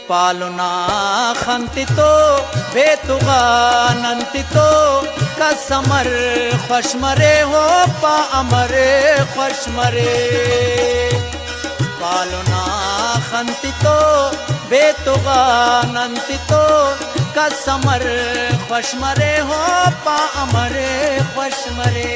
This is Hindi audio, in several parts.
पालुना खंतितो बेतुगा नंतितो कसमर खुशमरे हो पा अमरे खुशमरे। पालुना खंतितो बेतुगा नंतितो कसमर खुशमरे हो पा अमरे खुशमरे।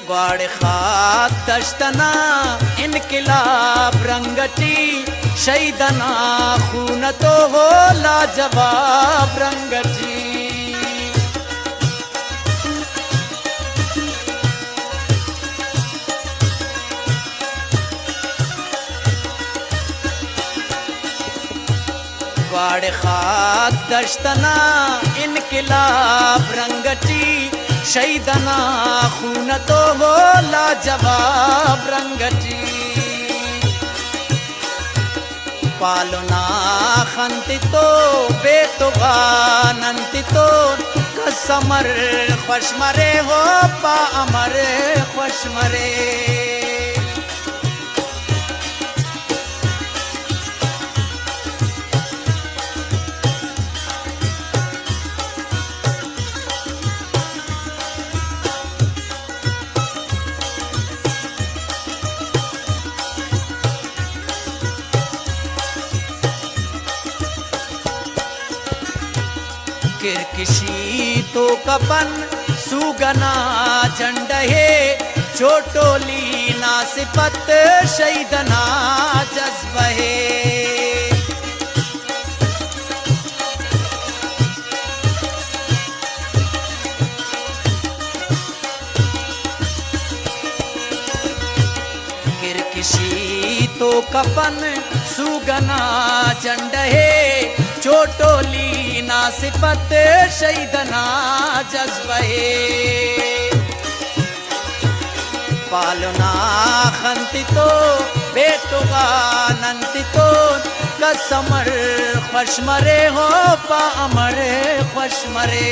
ग्वाड़ खाक दश्तना इनकिलाब रंगटी शहीदना खून तो हो लाजवाब रंगटी। ग्वाड़ खाक दश्तना इनकिलाब रंगटी शहीदना खून तो हो लाजवाब रंगटी। पालुना खंतितो बेतुगा नंतितो कसमर खुशमरे हो पा अमरे खुशमरे। किरकिशी तो कपन सुगना झंडहे चोटोली नासिपत शहीदना जज्बहे। किरकिशी तो कपन सुगना झंडहे चोटोली नासिपत शहीदना जज्बहे। पालुना खंतितो बेतुगा नंतितो कसमर खुशमरे हो पा अमरे खुशमरे।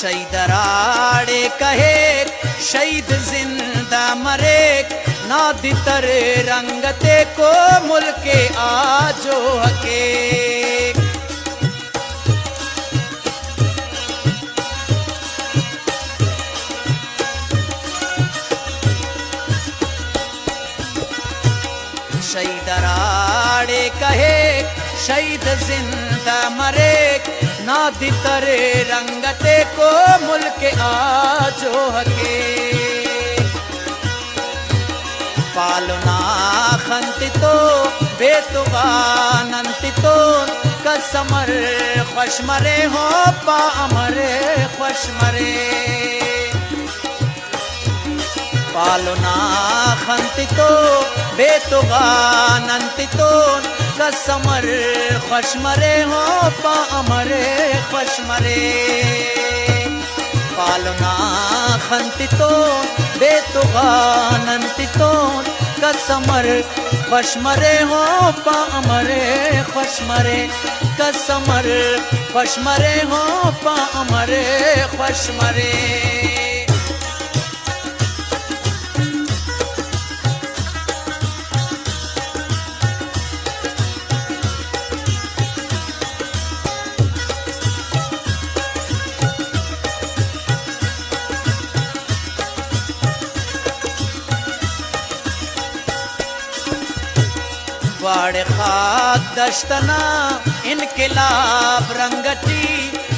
शहीद राड़े कहे शहीद जिंदा मरे नादितर रंगते को मुल्के आजो हके। शहीद राड़े कहे शहीद जिंदा मरे नादितर रंगते को मुल्क आजो हके। पालुना खंतितो बेतुगा नंतितो कसमर खुशमरे हो पा अमरे खुशमरे। पालुना खंतितो बेतुगा नंतितो कसमर खुशमरे हो पा अमरे खुशमरे। पालुना खंतितो बेतुगा नंतितो कसमर खुशमरे हो पा अमरे खुशमरे। कसमर खुशमरे हो पा अमरे खुशमरे। ग्वाड़ खाक दश्तना इनकिलाब रंगटी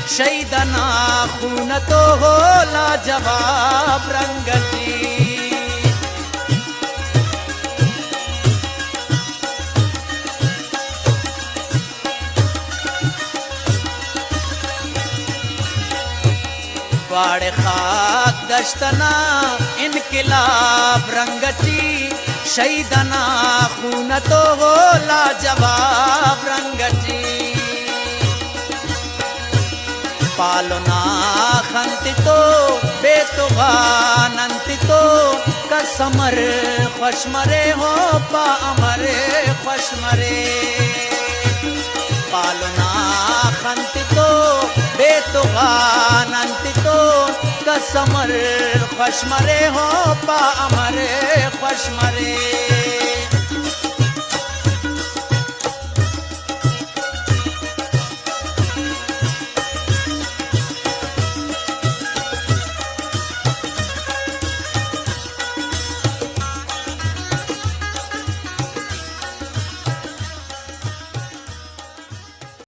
शहीदना खून तो हो लाजवाब रंग जी। वाड़े खाक दश्तना इनकिलाब रंगची शहीदना खून तो हो लाजवाब रंगची। पालना खंति तो बेतुगानंति तो कसमर खुशमरे हो पा अमरे खुशमरे। पालना खंति तो बेतुगानंति तो कसमर खुशमरे हो पा अमरे खुशमरे।